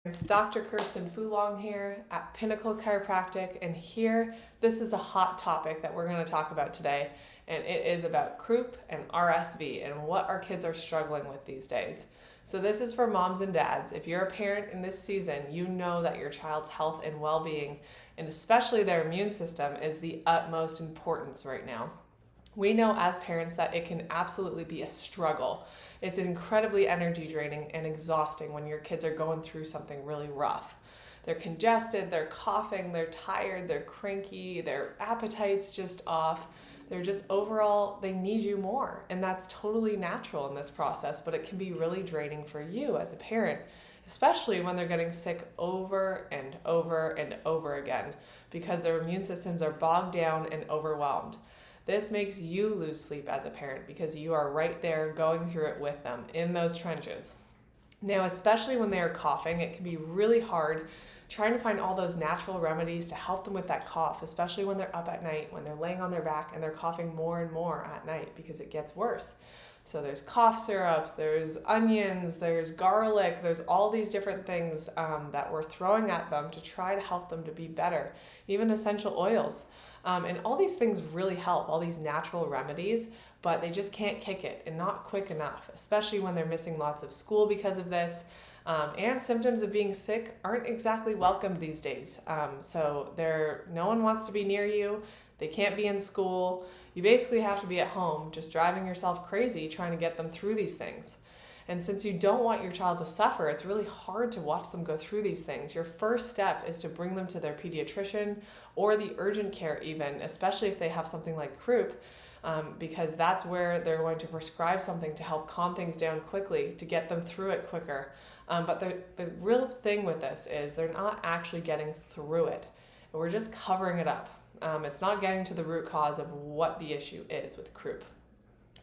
It's Dr. Kirsten Fulong here at Pinnacle Chiropractic, and this is a hot topic that we're going to talk about today, and it is about croup and RSV and what our kids are struggling with these days. So this is for moms and dads. If you're a parent in this season, you know that your child's health and well-being, and especially their immune system, is the utmost importance right now. We know as parents that it can absolutely be a struggle. It's incredibly energy draining and exhausting when your kids are going through something really rough. They're congested, they're coughing, they're tired, they're cranky, their appetite's just off. They're just overall, they need you more. And that's totally natural in this process, but it can be really draining for you as a parent, especially when they're getting sick over and over and over again because their immune systems are bogged down and overwhelmed. This makes you lose sleep as a parent because you are right there going through it with them in those trenches. Now, especially when they are coughing, it can be really hard trying to find all those natural remedies to help them with that cough, especially when they're up at night, when they're laying on their back and they're coughing more and more at night because it gets worse. So there's cough syrups, there's onions, there's garlic, there's all these different things that we're throwing at them to try to help them to be better, even essential oils. And all these things really help, all these natural remedies, but they just can't kick it and not quick enough, especially when they're missing lots of school because of this. And symptoms of being sick aren't exactly welcomed these days. So no one wants to be near you. They can't be in school. You basically have to be at home just driving yourself crazy trying to get them through these things. And since you don't want your child to suffer, it's really hard to watch them go through these things. Your first step is to bring them to their pediatrician or the urgent care even, especially if they have something like croup, because that's where they're going to prescribe something to help calm things down quickly, to get them through it quicker. But the real thing with this is they're not actually getting through it. We're just covering it up. It's not getting to the root cause of what the issue is with croup.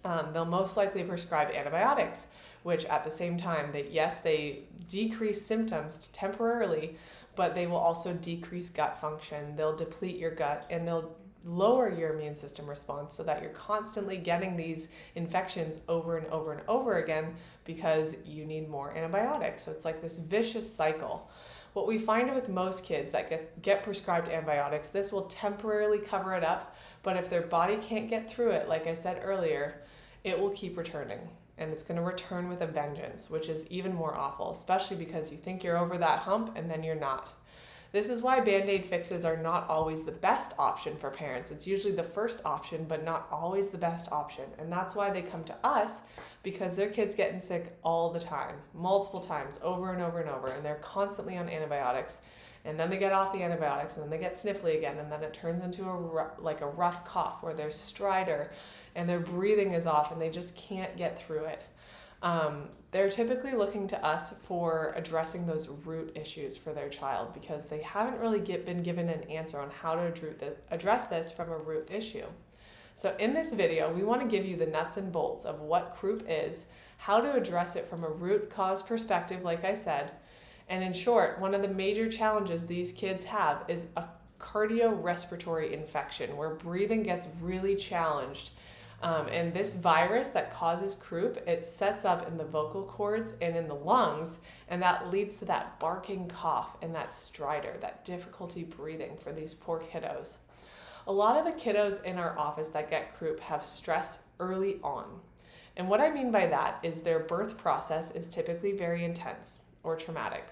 They'll most likely prescribe antibiotics, which at the same time, they decrease symptoms temporarily, but they will also decrease gut function. They'll deplete your gut and they'll lower your immune system response so that you're constantly getting these infections over and over and over again because you need more antibiotics. So it's like this vicious cycle. What we find with most kids that get prescribed antibiotics, this will temporarily cover it up, but if their body can't get through it, like I said earlier, it will keep returning. And it's going to return with a vengeance, which is even more awful, especially because you think you're over that hump and then you're not. This is why Band-Aid fixes are not always the best option for parents. It's usually the first option, but not always the best option. And that's why they come to us, because their kid's getting sick all the time, multiple times, over and over and over, and they're constantly on antibiotics. And then they get off the antibiotics, and then they get sniffly again, and then it turns into a rough cough where there's stridor, and their breathing is off, and they just can't get through it. They're typically looking to us for addressing those root issues for their child because they haven't really been given an answer on how to address this from a root issue. So in this video, we want to give you the nuts and bolts of what croup is, how to address it from a root cause perspective, like I said. And in short, one of the major challenges these kids have is a cardiorespiratory infection where breathing gets really challenged. And this virus that causes croup, it sets up in the vocal cords and in the lungs, and that leads to that barking cough and that stridor, that difficulty breathing for these poor kiddos. A lot of the kiddos in our office that get croup have stress early on. And what I mean by that is their birth process is typically very intense or traumatic.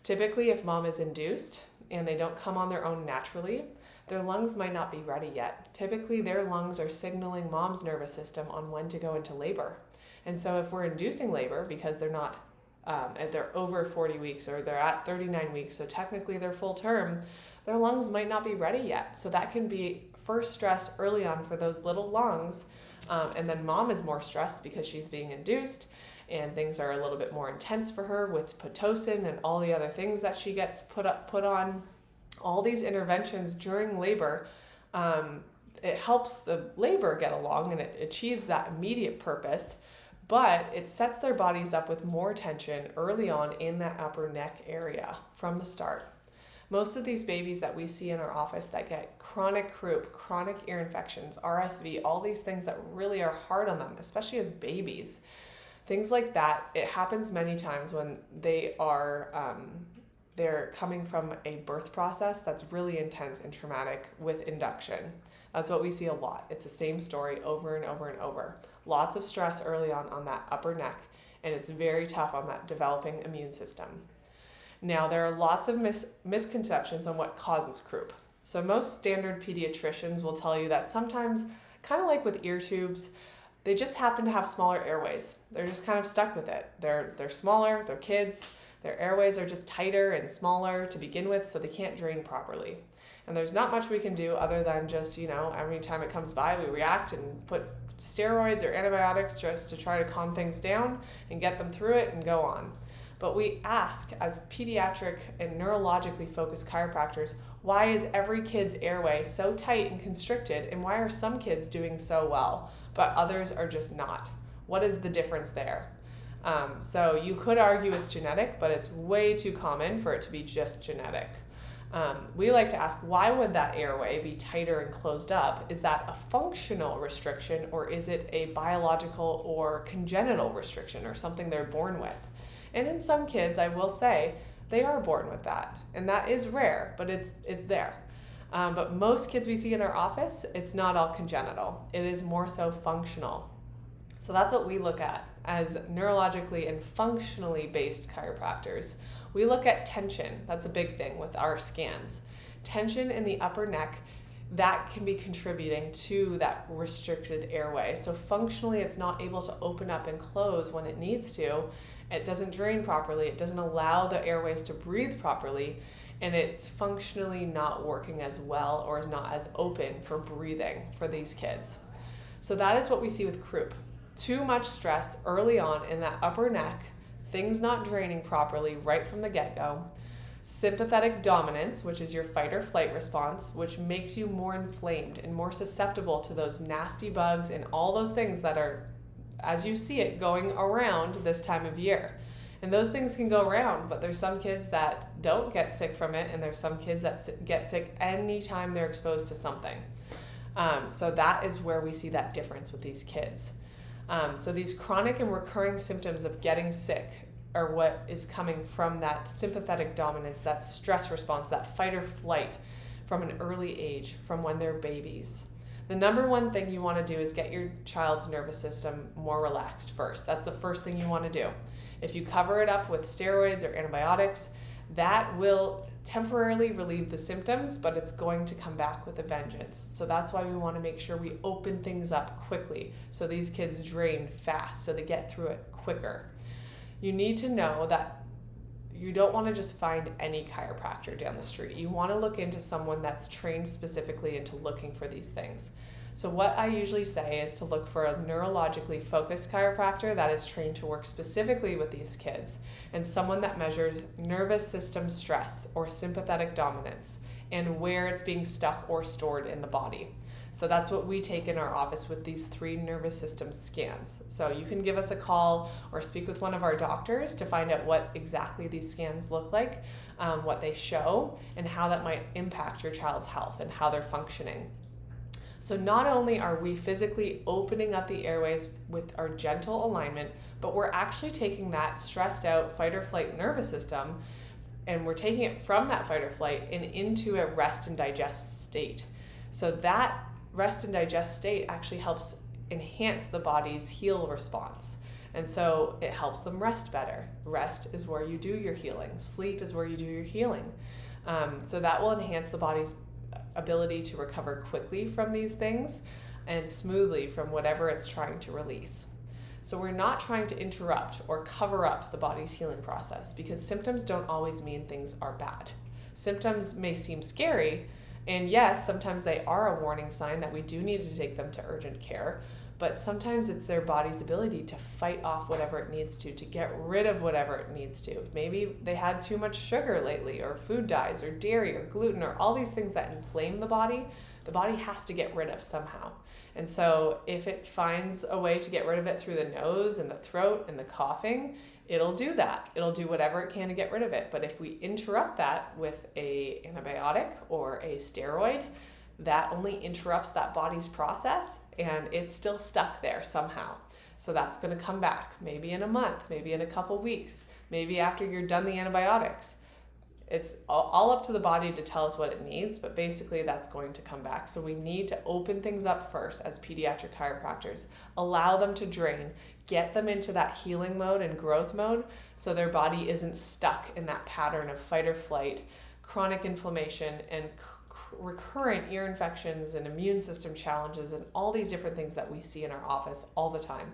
Typically, if mom is induced and they don't come on their own naturally, their lungs might not be ready yet. Typically, their lungs are signaling mom's nervous system on when to go into labor. And so if we're inducing labor because they're over 40 weeks or they're at 39 weeks, so technically they're full term, their lungs might not be ready yet. So that can be first stress early on for those little lungs. And then mom is more stressed because she's being induced and things are a little bit more intense for her with Pitocin and all the other things that she gets put on. All these interventions during labor, it helps the labor get along and it achieves that immediate purpose, but it sets their bodies up with more tension early on in that upper neck area from the start. Most of these babies that we see in our office that get chronic croup, chronic ear infections, RSV, all these things that really are hard on them, especially as babies, Things like that, it happens many times when they are they're coming from a birth process that's really intense and traumatic with induction. That's what we see a lot. It's the same story over and over and over. Lots of stress early on that upper neck, and it's very tough on that developing immune system. Now, there are lots of misconceptions on what causes croup. So most standard pediatricians will tell you that sometimes, kind of like with ear tubes, they just happen to have smaller airways. They're just kind of stuck with it. They're smaller, they're kids, their airways are just tighter and smaller to begin with, so they can't drain properly. And there's not much we can do other than just, every time it comes by, we react and put steroids or antibiotics just to try to calm things down and get them through it and go on. But we ask, as pediatric and neurologically focused chiropractors, why is every kid's airway so tight and constricted, and why are some kids doing so well, but others are just not? What is the difference there? So you could argue it's genetic, but it's way too common for it to be just genetic. We like to ask, why would that airway be tighter and closed up? Is that a functional restriction, or is it a biological or congenital restriction, or something they're born with? And in some kids, I will say, they are born with that, and that is rare, but it's there. But most kids we see in our office, it's not all congenital. It is more so functional. So that's what we look at as neurologically and functionally based chiropractors. We look at tension. That's a big thing with our scans. Tension in the upper neck, that can be contributing to that restricted airway. So functionally, it's not able to open up and close when it needs to. It doesn't drain properly. It doesn't allow the airways to breathe properly. And it's functionally not working as well, or is not as open for breathing for these kids. So that is what we see with croup. Too much stress early on in that upper neck, things not draining properly right from the get-go. Sympathetic dominance, which is your fight or flight response, which makes you more inflamed and more susceptible to those nasty bugs and all those things that are, as you see it, going around this time of year. And those things can go around, but there's some kids that don't get sick from it, and there's some kids that get sick anytime they're exposed to something. So that is where we see that difference with these kids. So these chronic and recurring symptoms of getting sick are what is coming from that sympathetic dominance, that stress response, that fight or flight from an early age, from when they're babies. The number one thing you want to do is get your child's nervous system more relaxed first. That's the first thing you want to do. If you cover it up with steroids or antibiotics, that will temporarily relieve the symptoms, but it's going to come back with a vengeance. So that's why we want to make sure we open things up quickly, so these kids drain fast, so they get through it quicker. You need to know that you don't want to just find any chiropractor down the street. You want to look into someone that's trained specifically into looking for these things. So what I usually say is to look for a neurologically focused chiropractor that is trained to work specifically with these kids, and someone that measures nervous system stress or sympathetic dominance and where it's being stuck or stored in the body. So that's what we take in our office with these 3 nervous system scans. So you can give us a call or speak with one of our doctors to find out what exactly these scans look like, what they show, and how that might impact your child's health and how they're functioning. So not only are we physically opening up the airways with our gentle alignment, but we're actually taking that stressed out fight or flight nervous system, and we're taking it from that fight or flight and into a rest and digest state. So that rest and digest state actually helps enhance the body's heal response. And so it helps them rest better. Rest is where you do your healing. Sleep is where you do your healing. So that will enhance the body's ability to recover quickly from these things and smoothly from whatever it's trying to release. So we're not trying to interrupt or cover up the body's healing process, because symptoms don't always mean things are bad. Symptoms may seem scary, and yes, sometimes they are a warning sign that we do need to take them to urgent care, but sometimes it's their body's ability to fight off whatever it needs to get rid of whatever it needs to. Maybe they had too much sugar lately, or food dyes, or dairy, or gluten, or all these things that inflame the body has to get rid of somehow. And so if it finds a way to get rid of it through the nose and the throat and the coughing, it'll do that. It'll do whatever it can to get rid of it. But if we interrupt that with an antibiotic or a steroid, that only interrupts that body's process, and it's still stuck there somehow. So that's going to come back maybe in a month, maybe in a couple weeks, maybe after you're done the antibiotics. It's all up to the body to tell us what it needs, but basically that's going to come back. So we need to open things up first as pediatric chiropractors, allow them to drain, get them into that healing mode and growth mode so their body isn't stuck in that pattern of fight or flight, chronic inflammation, and recurrent ear infections and immune system challenges and all these different things that we see in our office all the time.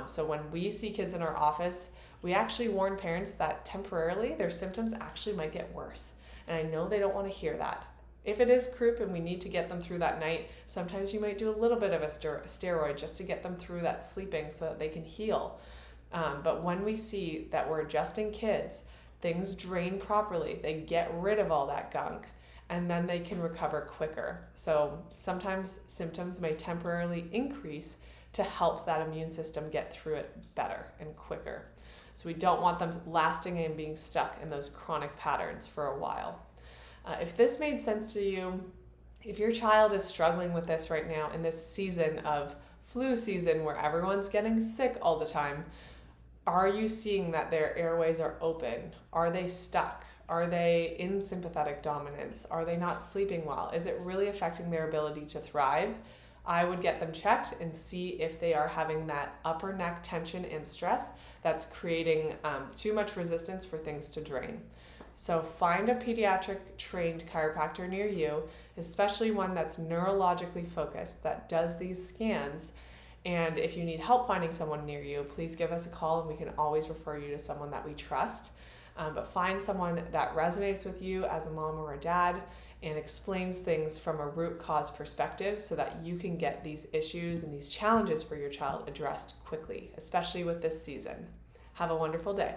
So when we see kids in our office, we actually warn parents that temporarily their symptoms actually might get worse. And I know they don't want to hear that. If it is croup and we need to get them through that night, sometimes you might do a little bit of a steroid just to get them through that sleeping so that they can heal. But when we see that we're adjusting kids, things drain properly, they get rid of all that gunk, and then they can recover quicker. So sometimes symptoms may temporarily increase to help that immune system get through it better and quicker. So we don't want them lasting and being stuck in those chronic patterns for a while. If this made sense to you, if your child is struggling with this right now in this season of flu season where everyone's getting sick all the time, are you seeing that their airways are open? Are they stuck? Are they in sympathetic dominance? Are they not sleeping well? Is it really affecting their ability to thrive? I would get them checked and see if they are having that upper neck tension and stress that's creating too much resistance for things to drain. So find a pediatric trained chiropractor near you, especially one that's neurologically focused, that does these scans. And if you need help finding someone near you, please give us a call and we can always refer you to someone that we trust. But find someone that resonates with you as a mom or a dad and explains things from a root cause perspective so that you can get these issues and these challenges for your child addressed quickly, especially with this season. Have a wonderful day.